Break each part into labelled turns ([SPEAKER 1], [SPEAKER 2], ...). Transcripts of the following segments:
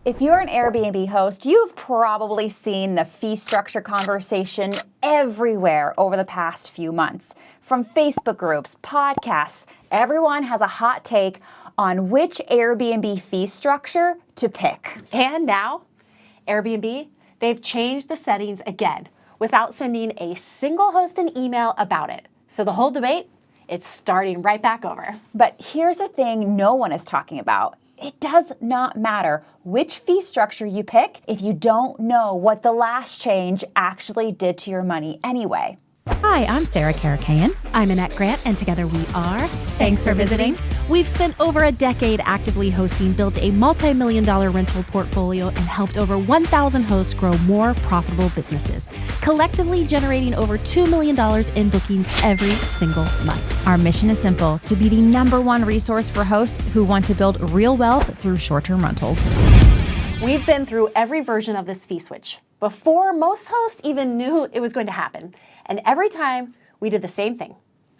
[SPEAKER 1] If you're an Airbnb host, you've probably seen the fee structure conversation everywhere over the past few months. From Facebook groups, podcasts, everyone has a hot take on which Airbnb fee structure to pick.
[SPEAKER 2] And now, Airbnb, they've changed the settings again without sending a single host an email about it. So the whole debate, it's starting right back over.
[SPEAKER 1] But here's the thing no one is talking about. It does not matter which fee structure you pick if you don't know what the last change actually did to your money anyway.
[SPEAKER 3] Hi, I'm Sarah Karakayan.
[SPEAKER 2] I'm Annette Grant, and together we are
[SPEAKER 3] Thanks for visiting.
[SPEAKER 2] We've spent over a decade actively hosting, built a multi-million-dollar rental portfolio, and helped over 1,000 hosts grow more profitable businesses, collectively generating over $2 million in bookings every single month.
[SPEAKER 3] Our mission is simple: to be the #1 resource for hosts who want to build real wealth through short-term rentals.
[SPEAKER 2] We've been through every version of this fee switch before most hosts even knew it was going to happen. And every time we did the same thing.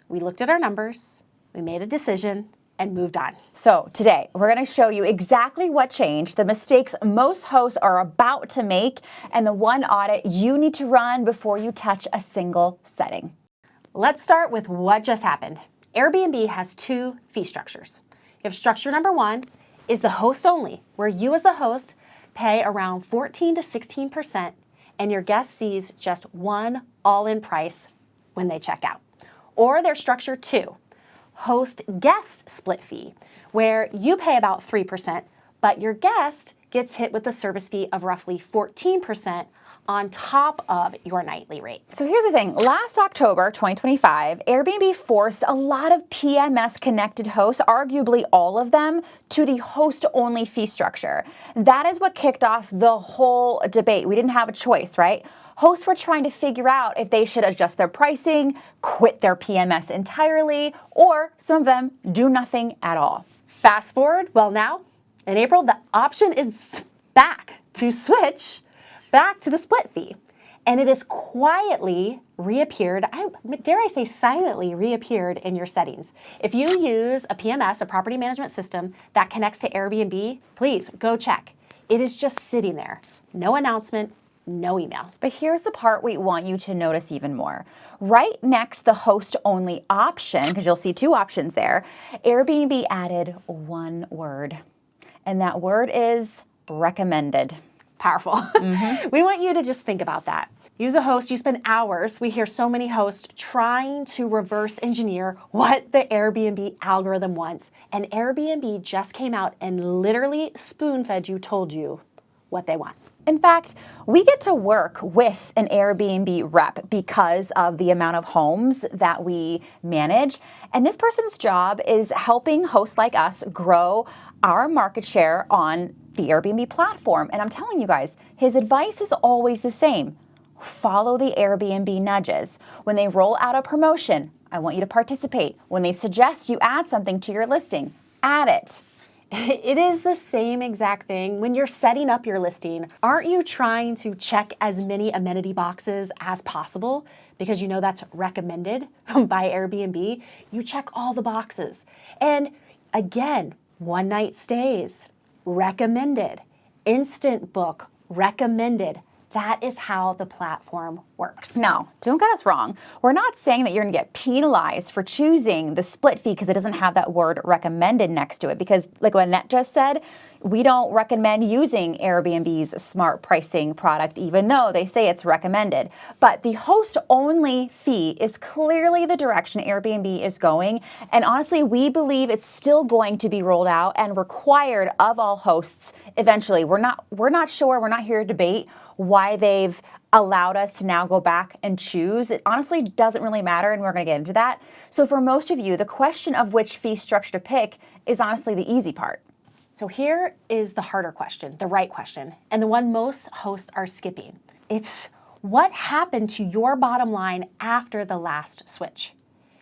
[SPEAKER 2] We looked at our numbers, we made a decision, and moved on.
[SPEAKER 1] So today, we're going to show you exactly what changed, the mistakes most hosts are about to make, and the one audit you need to run before you touch a single setting.
[SPEAKER 2] Let's start with what just happened. Airbnb has 2 fee structures. You have structure number 1 is the host only, where you as the host pay around 14 to 16%, and your guest sees just one all-in price when they check out. Or there's structure 2, host-guest split fee, where you pay about 3%, but your guest gets hit with a service fee of roughly 14% on top of your nightly rate.
[SPEAKER 1] So here's the thing. Last October 2025, Airbnb forced a lot of PMS-connected hosts, arguably all of them, to the host-only fee structure. That is what kicked off the whole debate. We didn't have a choice, right? Hosts were trying to figure out if they should adjust their pricing, quit their PMS entirely, or some of them do nothing at all.
[SPEAKER 2] Fast forward, well now, in April, the option is back to switch back to the split fee. And it has quietly reappeared, dare I say silently reappeared in your settings. If you use a PMS, a property management system that connects to Airbnb, please go check. It is just sitting there. No announcement, no email.
[SPEAKER 1] But here's the part we want you to notice even more. Right next to the host-only option, because you'll see 2 options there, Airbnb added one word, and that word is recommended.
[SPEAKER 2] Powerful. Mm-hmm. We want you to just think about that. You as a host, you spend hours, we hear so many hosts trying to reverse engineer what the Airbnb algorithm wants. And Airbnb just came out and literally spoon-fed you, told you what they want.
[SPEAKER 1] In fact, we get to work with an Airbnb rep because of the amount of homes that we manage. And this person's job is helping hosts like us grow our market share on the Airbnb platform. And I'm telling you guys, his advice is always the same. Follow the Airbnb nudges. When they roll out a promotion, I want you to participate. When they suggest you add something to your listing, add it.
[SPEAKER 2] It is the same exact thing. When you're setting up your listing, aren't you trying to check as many amenity boxes as possible? Because you know that's recommended by Airbnb. You check all the boxes. And again, one night stays, recommended. Instant book, recommended. That is how the platform works.
[SPEAKER 1] Now, don't get us wrong. We're not saying that you're going to get penalized for choosing the split fee because it doesn't have that word recommended next to it. Because like what Annette just said, we don't recommend using Airbnb's smart pricing product, even though they say it's recommended. But the host-only fee is clearly the direction Airbnb is going. And honestly, we believe it's still going to be rolled out and required of all hosts eventually. We're not sure. We're not here to debate why they've allowed us to now go back and choose. It honestly doesn't really matter, and we're going to get into that. So for most of you, the question of which fee structure to pick is honestly the easy part.
[SPEAKER 2] So here is the harder question, the right question, and the one most hosts are skipping. It's what happened to your bottom line after the last switch?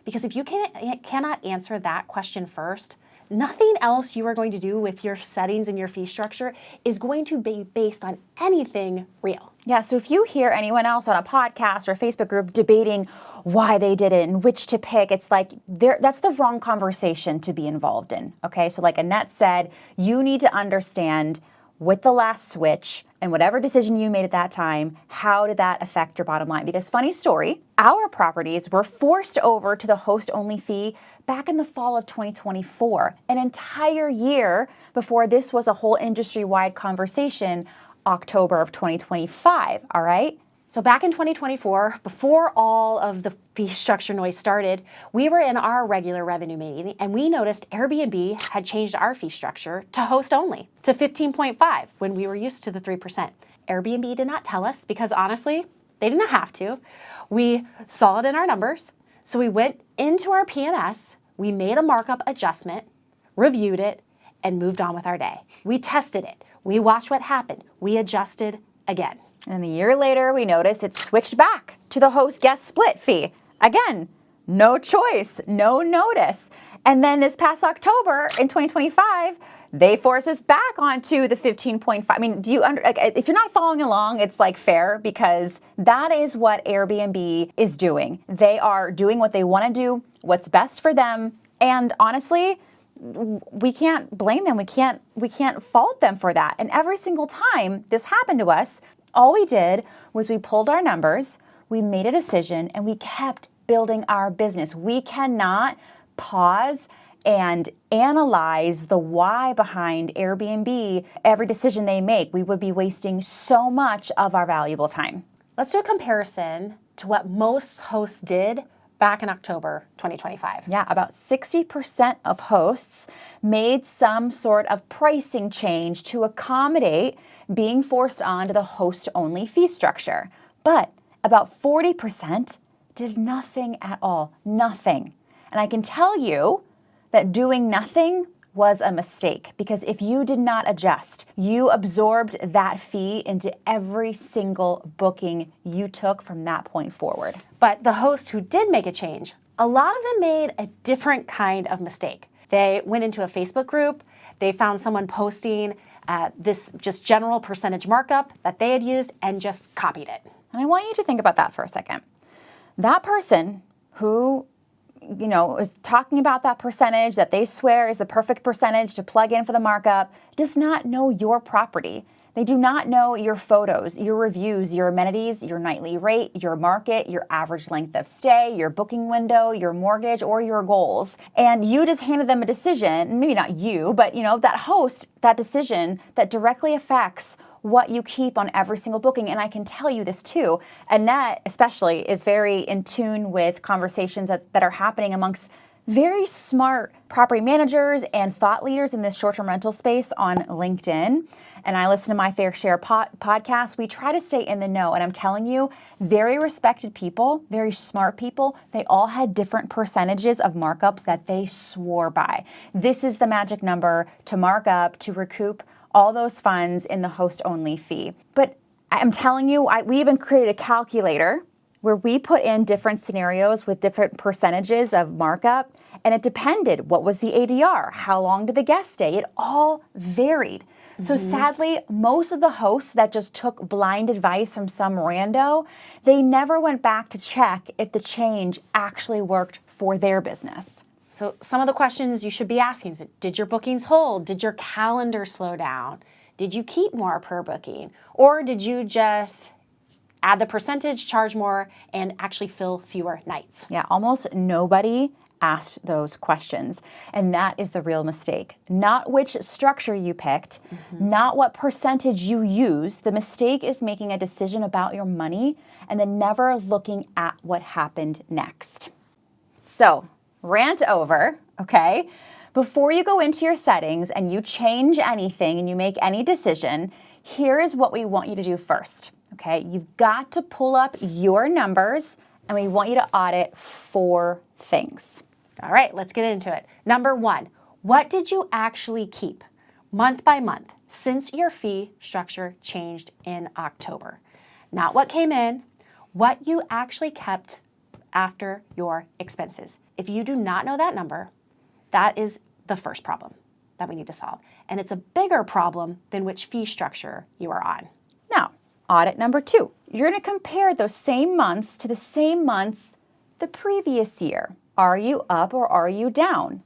[SPEAKER 2] Because if you cannot answer that question first, nothing else you are going to do with your settings and your fee structure is going to be based on anything real.
[SPEAKER 1] Yeah, so if you hear anyone else on a podcast or Facebook group debating why they did it and which to pick, it's like that's the wrong conversation to be involved in, okay? So like Annette said, you need to understand with the last switch and whatever decision you made at that time, how did that affect your bottom line? Because funny story, our properties were forced over to the host-only fee back in the fall of 2024, an entire year before this was a whole industry-wide conversation, October of 2025, all right?
[SPEAKER 2] So back in 2024, before all of the fee structure noise started, we were in our regular revenue meeting and we noticed Airbnb had changed our fee structure to host only, to 15.5 when we were used to the 3%. Airbnb did not tell us because honestly, they didn't have to. We saw it in our numbers. So we went into our PMS, we made a markup adjustment, reviewed it, and moved on with our day. We tested it. We watched what happened. We adjusted again.
[SPEAKER 1] And a year later, we noticed it switched back to the host-guest split fee. Again, no choice, no notice. And then this past October in 2025, they forced us back onto the 15.5. I mean, if you're not following along, it's like fair because that is what Airbnb is doing. They are doing what they want to do, what's best for them. And honestly, we can't blame them. We can't fault them for that. And every single time this happened to us, all we did was we pulled our numbers, we made a decision, and we kept building our business. We cannot pause and analyze the why behind Airbnb. Every decision they make, we would be wasting so much of our valuable time.
[SPEAKER 2] Let's do a comparison to what most hosts did back in October 2025.
[SPEAKER 1] Yeah, about 60% of hosts made some sort of pricing change to accommodate being forced onto the host-only fee structure. But about 40% did nothing at all, nothing. And I can tell you that doing nothing was a mistake because if you did not adjust, you absorbed that fee into every single booking you took from that point forward.
[SPEAKER 2] But the hosts who did make a change, a lot of them made a different kind of mistake. They went into a Facebook group, they found someone posting this just general percentage markup that they had used and just copied it.
[SPEAKER 1] And I want you to think about that for a second. That person who is talking about that percentage that they swear is the perfect percentage to plug in for the markup does not know your property. They do not know your photos, your reviews, your amenities, your nightly rate, your market, your average length of stay, your booking window, your mortgage, or your goals. And you just handed them a decision, maybe not you, but that host, that decision that directly affects what you keep on every single booking. And I can tell you this too, Annette especially is very in tune with conversations that are happening amongst very smart property managers and thought leaders in this short-term rental space on LinkedIn. And I listen to My Fair Share podcast. We try to stay in the know. And I'm telling you, very respected people, very smart people, they all had different percentages of markups that they swore by. This is the magic number to mark up, to recoup all those funds in the host-only fee. But I'm telling you, we even created a calculator where we put in different scenarios with different percentages of markup, and it depended. What was the ADR? How long did the guest stay? It all varied. So sadly, most of the hosts that just took blind advice from some rando, they never went back to check if the change actually worked for their business.
[SPEAKER 2] So some of the questions you should be asking is, did your bookings hold? Did your calendar slow down? Did you keep more per booking? Or did you just add the percentage, charge more, and actually fill fewer nights?
[SPEAKER 1] Yeah, almost nobody asked those questions. And that is the real mistake. Not which structure you picked, not what percentage you use. The mistake is making a decision about your money and then never looking at what happened next. So, rant over, okay? Before you go into your settings and you change anything and you make any decision, here is what we want you to do first, okay? You've got to pull up your numbers and we want you to audit 4 things.
[SPEAKER 2] All right, let's get into it. Number 1, what did you actually keep month by month since your fee structure changed in October? Not what came in, what you actually kept after your expenses. If you do not know that number, that is the first problem that we need to solve. And it's a bigger problem than which fee structure you are on.
[SPEAKER 1] Now, audit number 2. You're going to compare those same months to the same months the previous year. Are you up or are you down?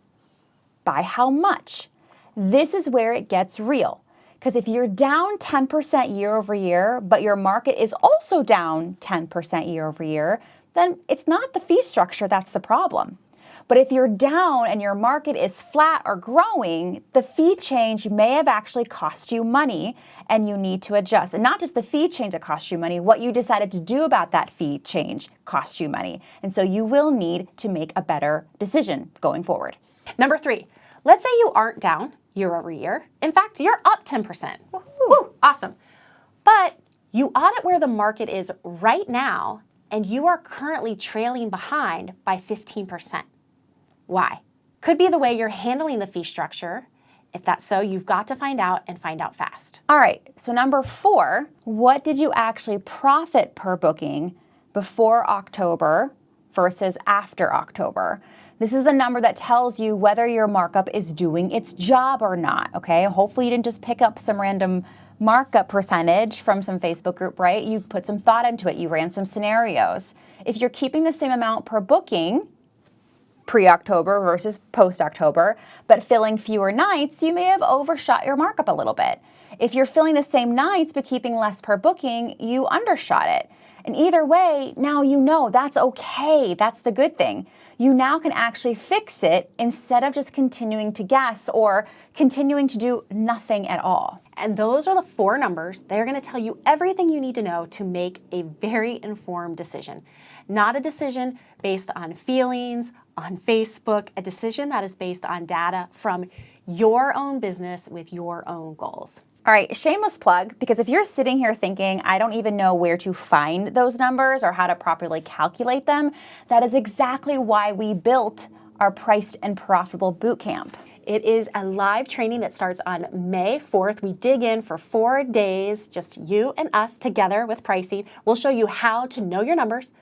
[SPEAKER 1] By how much? This is where it gets real. Because if you're down 10% year over year, but your market is also down 10% year over year, then it's not the fee structure that's the problem. But if you're down and your market is flat or growing, the fee change may have actually cost you money and you need to adjust. And not just the fee change that costs you money, what you decided to do about that fee change costs you money. And so you will need to make a better decision going forward.
[SPEAKER 2] Number 3, let's say you aren't down year over year. In fact, you're up 10%. Woo, awesome. But you audit where the market is right now and you are currently trailing behind by 15%. Why? Could be the way you're handling the fee structure. If that's so, you've got to find out and find out fast.
[SPEAKER 1] All right, so number 4, what did you actually profit per booking before October versus after October? This is the number that tells you whether your markup is doing its job or not, okay? Hopefully you didn't just pick up some random markup percentage from some Facebook group, right? You put some thought into it. You ran some scenarios. If you're keeping the same amount per booking, pre-October versus post-October, but filling fewer nights, you may have overshot your markup a little bit. If you're filling the same nights but keeping less per booking, you undershot it. And either way, now you know that's okay. That's the good thing. You now can actually fix it instead of just continuing to guess or continuing to do nothing at all.
[SPEAKER 2] And those are the 4 numbers. They're going to tell you everything you need to know to make a very informed decision. Not a decision based on feelings, on Facebook, a decision that is based on data from your own business with your own goals.
[SPEAKER 1] All right, shameless plug, because if you're sitting here thinking, I don't even know where to find those numbers or how to properly calculate them, that is exactly why we built our Priced and Profitable Bootcamp.
[SPEAKER 2] It is a live training that starts on May 4th. We dig in for 4 days, just you and us together with pricing. We'll show you how to know your numbers,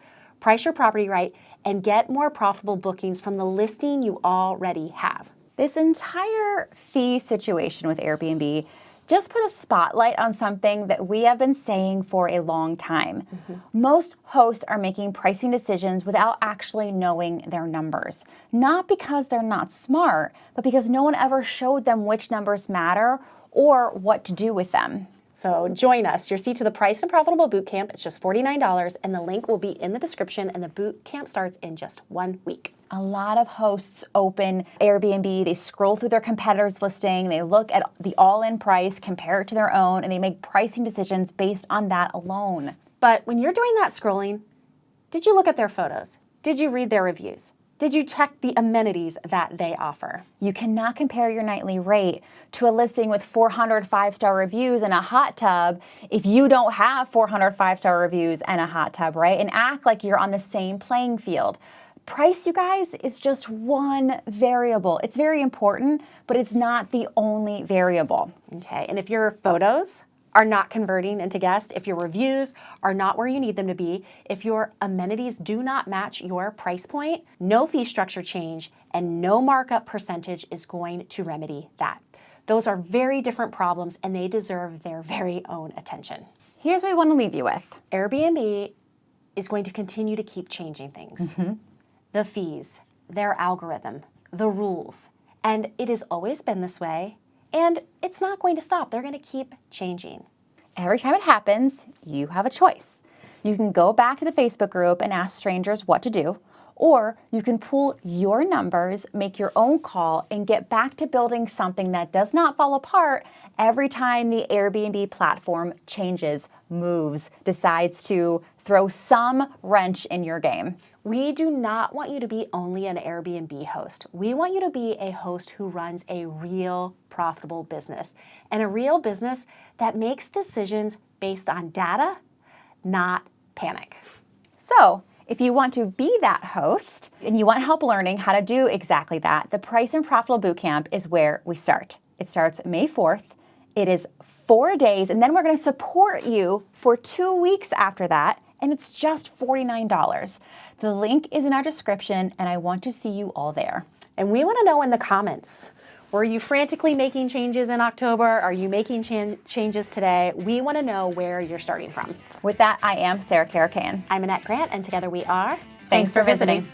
[SPEAKER 2] price your property right, and get more profitable bookings from the listing you already have.
[SPEAKER 1] This entire fee situation with Airbnb just put a spotlight on something that we have been saying for a long time. Most hosts are making pricing decisions without actually knowing their numbers. Not because they're not smart, but because no one ever showed them which numbers matter or what to do with them.
[SPEAKER 2] So join us. Your seat to the Priced and Profitable Bootcamp. It's just $49, and the link will be in the description, and the bootcamp starts in just 1 week.
[SPEAKER 1] A lot of hosts open Airbnb, they scroll through their competitors' listing, they look at the all-in price, compare it to their own, and they make pricing decisions based on that alone.
[SPEAKER 2] But when you're doing that scrolling, did you look at their photos? Did you read their reviews? Did you check the amenities that they offer?
[SPEAKER 1] You cannot compare your nightly rate to a listing with 400 5-star reviews and a hot tub if you don't have 400 5-star reviews and a hot tub, right? And act like you're on the same playing field. Price, you guys, is just one variable. It's very important, but it's not the only variable.
[SPEAKER 2] Okay, and if your photos are not converting into guests, if your reviews are not where you need them to be, if your amenities do not match your price point, no fee structure change and no markup percentage is going to remedy that. Those are very different problems and they deserve their very own attention.
[SPEAKER 1] Here's what we want to leave you with.
[SPEAKER 2] Airbnb is going to continue to keep changing things. The fees, their algorithm, the rules, and it has always been this way. And it's not going to stop. They're going to keep changing.
[SPEAKER 1] Every time it happens, you have a choice. You can go back to the Facebook group and ask strangers what to do, or you can pull your numbers, make your own call, and get back to building something that does not fall apart every time the Airbnb platform changes, moves, decides to throw some wrench in your game.
[SPEAKER 2] We do not want you to be only an Airbnb host. We want you to be a host who runs a real profitable business and a real business that makes decisions based on data, not panic.
[SPEAKER 1] So, if you want to be that host and you want help learning how to do exactly that, the Priced and Profitable Bootcamp is where we start. It starts May 4th. It is 4 days, and then we're going to support you for 2 weeks after that, and it's just $49. The link is in our description, and I want to see you all there.
[SPEAKER 2] And we want to know in the comments, were you frantically making changes in October? Are you making changes today? We want to know where you're starting from.
[SPEAKER 1] With that, I am Sarah Caracan.
[SPEAKER 2] I'm Annette Grant, and together we are
[SPEAKER 1] Thanks for visiting.